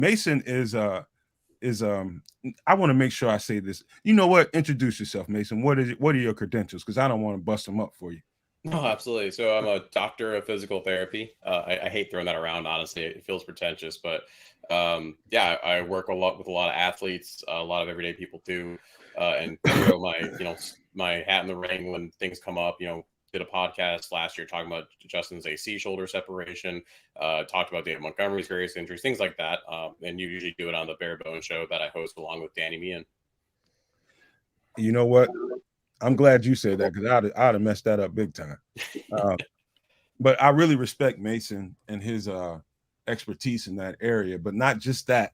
Mason is I want to make sure I say this. You know what? Introduce yourself, Mason. What are your credentials? Because I don't want to bust them up for you. No, absolutely. So I'm a doctor of physical therapy. I hate throwing that around. Honestly, it feels pretentious, but yeah, I work a lot with a lot of athletes, a lot of everyday people too, and throw my my hat in the ring when things come up. Did a podcast last year talking about Justin's AC shoulder separation. Talked about David Montgomery's various injuries, things like that. And you usually do it on the Bare Bones show that I host along with Danny Meehan. You know what? I'm glad you said that because I'd have messed that up big time. Uh, but I really respect Mason and his expertise in that area. But not just that.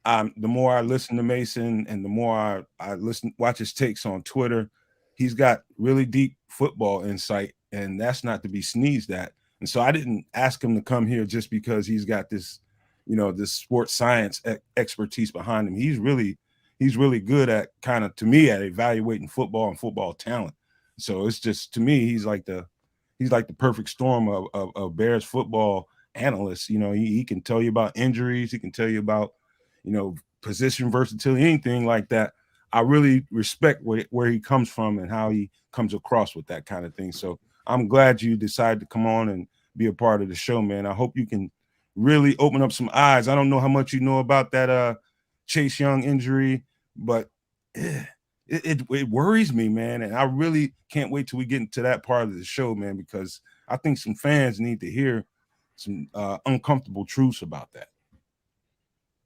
The more I listen to Mason and the more I watch his takes on Twitter, he's got really deep football insight, and that's not to be sneezed at. And so I didn't ask him to come here just because he's got this, this sports science expertise behind him. He's really good at kind of, to me, at evaluating football and football talent. So it's just, to me, he's like the perfect storm of Bears football analysts. He can tell you about injuries. He can tell you about position versatility, anything like that. I really respect where he comes from and how he comes across with that kind of thing. So I'm glad you decided to come on and be a part of the show, man. I hope you can really open up some eyes. I don't know how much you know about that Chase Young injury, but it worries me, man. And I really can't wait till we get into that part of the show, man, because I think some fans need to hear some uncomfortable truths about that.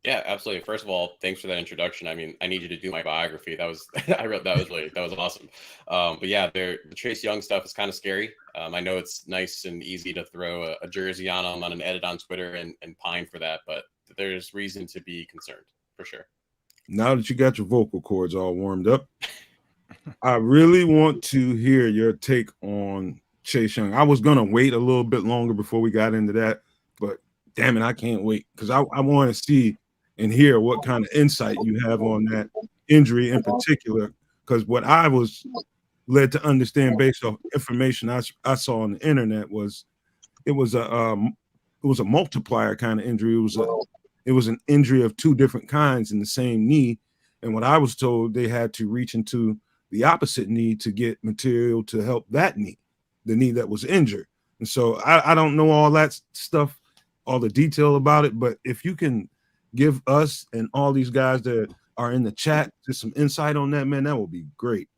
Yeah, absolutely. First of all, thanks for that introduction. I mean, I need you to do my biography. That was I wrote that was awesome. But yeah, the Chase Young stuff is kind of scary. I know it's nice and easy to throw a jersey on him on an edit on Twitter and pine for that, but there's reason to be concerned for sure. Now that you got your vocal cords all warmed up, I really want to hear your take on Chase Young. I was gonna wait a little bit longer before we got into that, but damn it, I can't wait because I want to see and hear what kind of insight you have on that injury in particular. Because what I was led to understand based off information I saw on the internet was it was a multiplier kind of injury. It was an injury of two different kinds in the same knee, and what I was told, they had to reach into the opposite knee to get material to help that knee, the knee that was injured. And so I don't know all that stuff, all the detail about it, but if you can give us and all these guys that are in the chat just some insight on that, man, that will be great.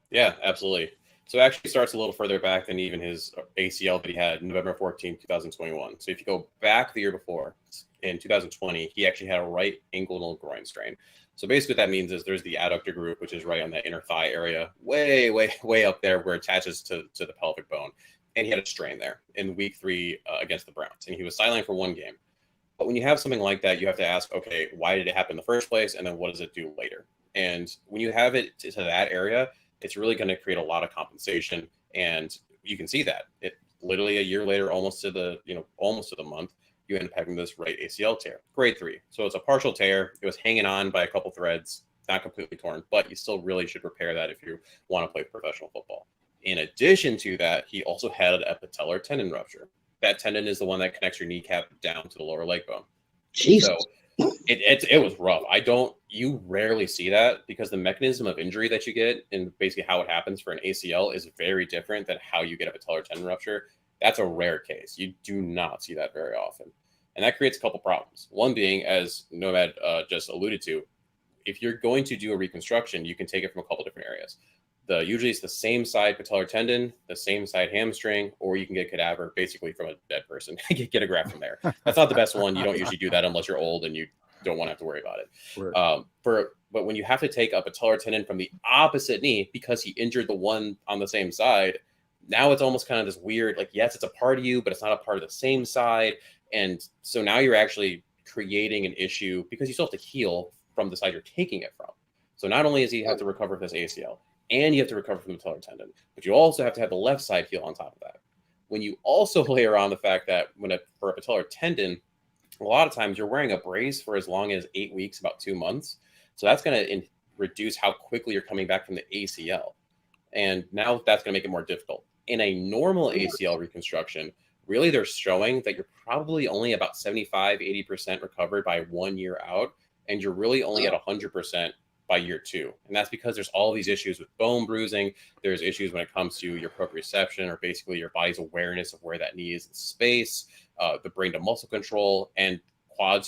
Yeah, absolutely. So it actually starts a little further back than even his ACL that he had November 14th, 2021. So if you go back the year before, in 2020, he actually had a right inguinal groin strain. So basically what that means is there's the adductor group, which is right on that inner thigh area, way, way, way up there where it attaches to the pelvic bone. And he had a strain there in week 3 against the Browns. And he was sidelined for 1 game. But when you have something like that, you have to ask, okay, why did it happen in the first place? And then what does it do later? And when you have it to that area, it's really going to create a lot of compensation. And you can see that it literally a year later, almost to the month, you end up having this right ACL tear, grade 3. So it's a partial tear. It was hanging on by a couple threads, not completely torn, but you still really should repair that if you want to play professional football. In addition to that, he also had a patellar tendon rupture. That tendon is the one that connects your kneecap down to the lower leg bone. Jesus. So it was rough. You rarely see that because the mechanism of injury that you get and basically how it happens for an ACL is very different than how you get a patellar tendon rupture. That's a rare case. You do not see that very often. And that creates a couple problems. One being, as Nomad just alluded to, if you're going to do a reconstruction, you can take it from a couple different areas. Usually it's the same side patellar tendon, the same side hamstring, or you can get cadaver basically from a dead person. Get a graft from there. That's not the best one. You don't usually do that unless you're old and you don't want to have to worry about it. Right. But when you have to take a patellar tendon from the opposite knee because he injured the one on the same side, now it's almost kind of this weird, like, yes, it's a part of you, but it's not a part of the same side. And so now you're actually creating an issue because you still have to heal from the side you're taking it from. So not only does he have to recover from this ACL, and you have to recover from the patellar tendon, but you also have to have the left side heal on top of that. When you also layer on the fact that for a patellar tendon, a lot of times you're wearing a brace for as long as 8 weeks, about 2 months. So that's going to reduce how quickly you're coming back from the ACL. And now that's going to make it more difficult. In a normal ACL reconstruction, really they're showing that you're probably only about 75, 80% recovered by 1 year out, and you're really only at 100% by year 2. And that's because there's all these issues with bone bruising. There's issues when it comes to your proprioception, or basically your body's awareness of where that knee is in space, the brain to muscle control, and quad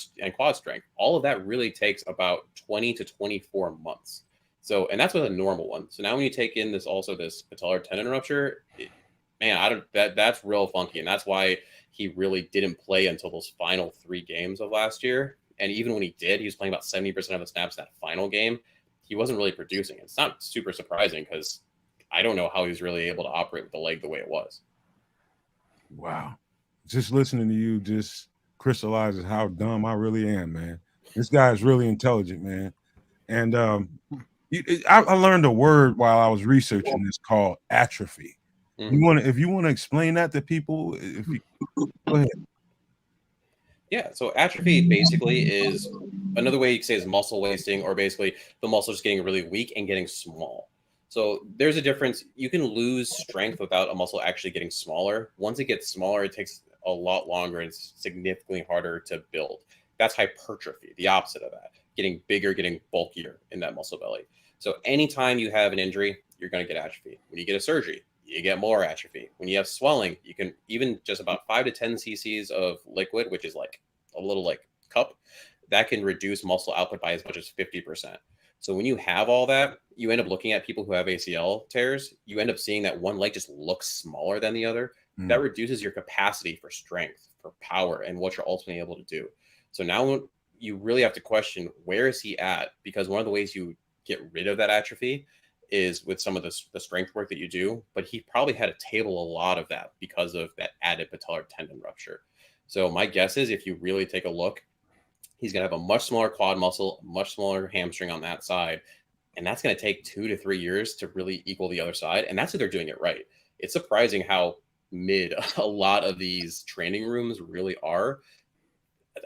strength. All of that really takes about 20 to 24 months. So, and that's with a normal one. So now when you take in this patellar tendon rupture, that's real funky. And that's why he really didn't play until those final 3 games of last year. And even when he did, he was playing about 70% of the snaps in that final game. He wasn't really producing. It's not super surprising, because I don't know how he was really able to operate with the leg the way it was. Wow. Just listening to you just crystallizes how dumb I really am, man. This guy is really intelligent, man. And I learned a word while I was researching this called atrophy. If you want to explain that to people, go ahead. Yeah, so atrophy basically is another way you could say is muscle wasting, or basically the muscle just getting really weak and getting small. So there's a difference. You can lose strength without a muscle actually getting smaller. Once it gets smaller, it takes a lot longer and it's significantly harder to build. That's hypertrophy, the opposite of that. Getting bigger, getting bulkier in that muscle belly. So anytime you have an injury, you're going to get atrophy. When you get a surgery, you get more atrophy. When you have swelling, you can even just about 5 to 10 cc's of liquid, which is like a little like cup, that can reduce muscle output by as much as 50%. So when you have all that, you end up looking at people who have ACL tears. You end up seeing that one leg just looks smaller than the other. That reduces your capacity for strength, for power, and what you're ultimately able to do. So now you really have to question, where is he at? Because one of the ways you get rid of that atrophy is with some of the strength work that you do, but he probably had to table a lot of that because of that added patellar tendon rupture. So my guess is, if you really take a look, he's going to have a much smaller quad muscle, much smaller hamstring on that side. And that's going to take 2 to 3 years to really equal the other side. And that's if they're doing it right. It's surprising how mid a lot of these training rooms really are.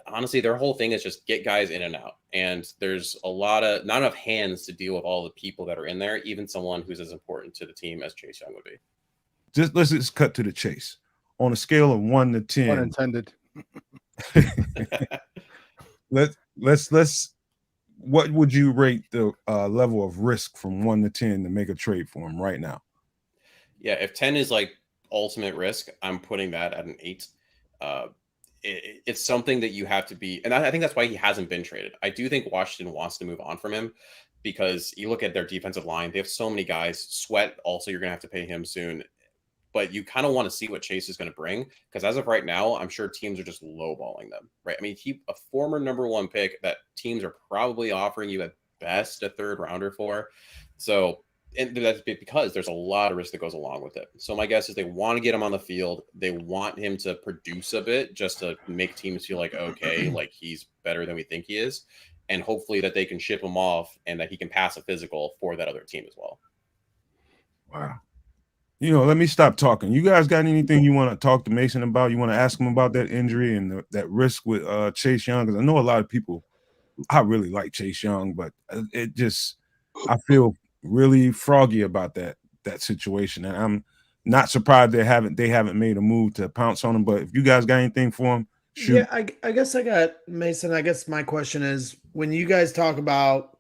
Honestly, their whole thing is just get guys in and out. And there's not enough hands to deal with all the people that are in there, even someone who's as important to the team as Chase Young would be. Let's just cut to the chase. On a scale of 1 to 10. Unintended. let's what would you rate the level of risk from 1 to 10 to make a trade for him right now? Yeah, if 10 is like ultimate risk, I'm putting that at an 8. It's something that you have to be, and I think that's why he hasn't been traded. I do think Washington wants to move on from him, because you look at their defensive line, they have so many guys. Sweat, also, you're going to have to pay him soon. But you kind of want to see what Chase is going to bring, because as of right now, I'm sure teams are just lowballing them, right? I mean, a former number 1 pick that teams are probably offering you at best a 3rd rounder for. So, and that's because there's a lot of risk that goes along with it. So my guess is they want to get him on the field. They want him to produce a bit, just to make teams feel like, okay, like he's better than we think he is. And hopefully that they can ship him off and that he can pass a physical for that other team as well. Wow. Let me stop talking. You guys got anything you want to talk to Mason about? You want to ask him about that injury and that risk with Chase Young? Because I know a lot of people, I really like Chase Young, but I feel really froggy about that situation, and I'm not surprised they haven't made a move to pounce on him. But if you guys got anything for him, shoot. Yeah, I guess I got Mason. I guess my question is, when you guys talk about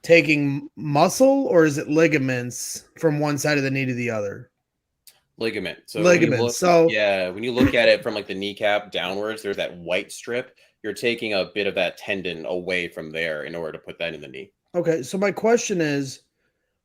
taking muscle, or is it ligaments from one side of the knee to the other? Ligament. So ligaments. When you look at it from like the kneecap downwards, there's that white strip. You're taking a bit of that tendon away from there in order to put that in the knee. Okay, so my question is,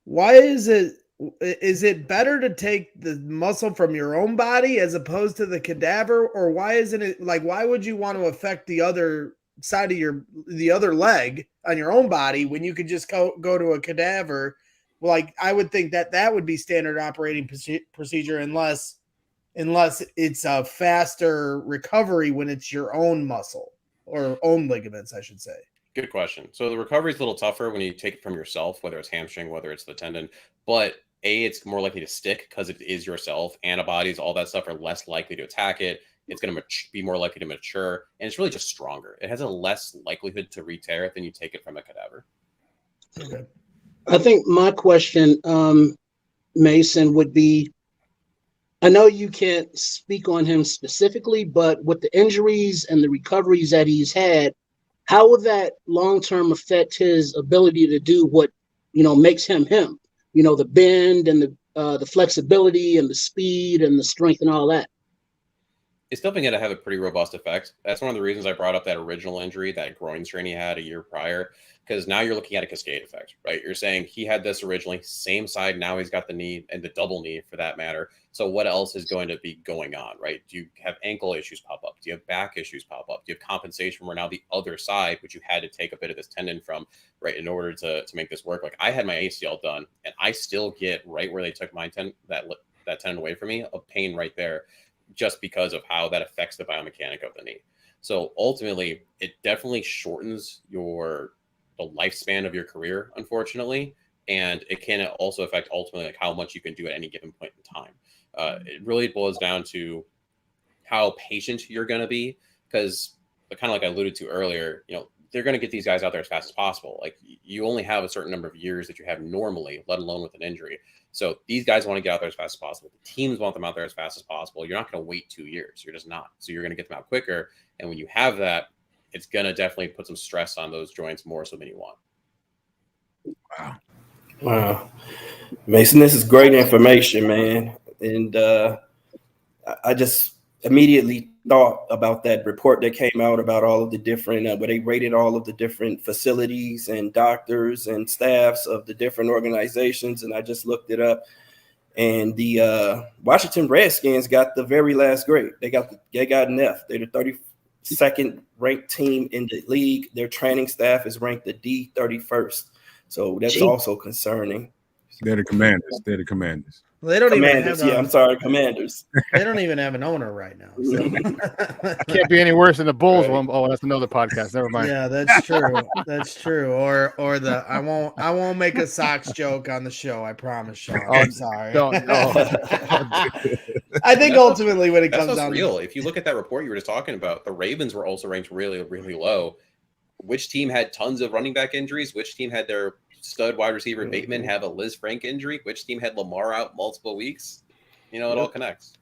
why is it better to take the muscle from your own body as opposed to the cadaver? Or why isn't it why would you want to affect the other side of the other leg on your own body when you could just go to a cadaver? Like, I would think that would be standard operating procedure, unless it's a faster recovery when it's your own muscle or own ligaments, I should say. Good question. So the recovery is a little tougher when you take it from yourself, whether it's hamstring, whether it's the tendon, but it's more likely to stick because it is yourself. Antibodies, all that stuff are less likely to attack it. It's going to be more likely to mature, and it's really just stronger. It has a less likelihood to re-tear it than you take it from a cadaver. Okay. I think my question, Mason, would be, I know you can't speak on him specifically, but with the injuries and the recoveries that he's had, how will that long-term affect his ability to do what, makes him him? The bend and the flexibility and the speed and the strength and all that. It's definitely going to have a pretty robust effect. That's one of the reasons I brought up that original injury, that groin strain he had a year prior, because now you're looking at a cascade effect, right? You're saying he had this originally, same side, now he's got the knee and the double knee for that matter. So what else is going to be going on, right? Do you have ankle issues pop up? Do you have back issues pop up? Do you have compensation where now the other side, which you had to take a bit of this tendon from, right, in order to make this work? Like I had my ACL done and I still get right where they took my that tendon away from me, a pain right there, just because of how that affects the biomechanic of the knee. So ultimately, it definitely shortens the lifespan of your career, unfortunately, and it can also affect ultimately like how much you can do at any given point in time. It really boils down to how patient you're going to be, because kind of like I alluded to earlier, they're going to get these guys out there as fast as possible. Like you only have a certain number of years that you have normally, let alone with an injury. So these guys want to get out there as fast as possible. The teams want them out there as fast as possible. You're not going to wait 2 years. You're just not. So you're going to get them out quicker. And when you have that, it's going to definitely put some stress on those joints more so than you want. Wow. Mason, this is great information, man. And I just immediately thought about that report that came out about all of the different, where they rated all of the different facilities and doctors and staffs of the different organizations. And I just looked it up. And the Washington Redskins got the very last grade. They got an F. They're the 32nd ranked team in the league. Their training staff is ranked the D31st. So that's also concerning. They're the Commanders. Well, they don't Commanders, even have Commanders. They don't even have an owner right now. So. Can't be any worse than the Bulls one. Oh, that's another podcast. Never mind. Yeah, that's true. That's true. Or the I won't make a Sox joke on the show. I promise, Sean. I'm sorry. No. I think ultimately when it That's comes down real. If you look at that report you were just talking about, the Ravens were also ranked really, really low. Which team had tons of running back injuries? Which team had their stud wide receiver Bateman have a Liz Frank injury? Which team had Lamar out multiple weeks? It all connects.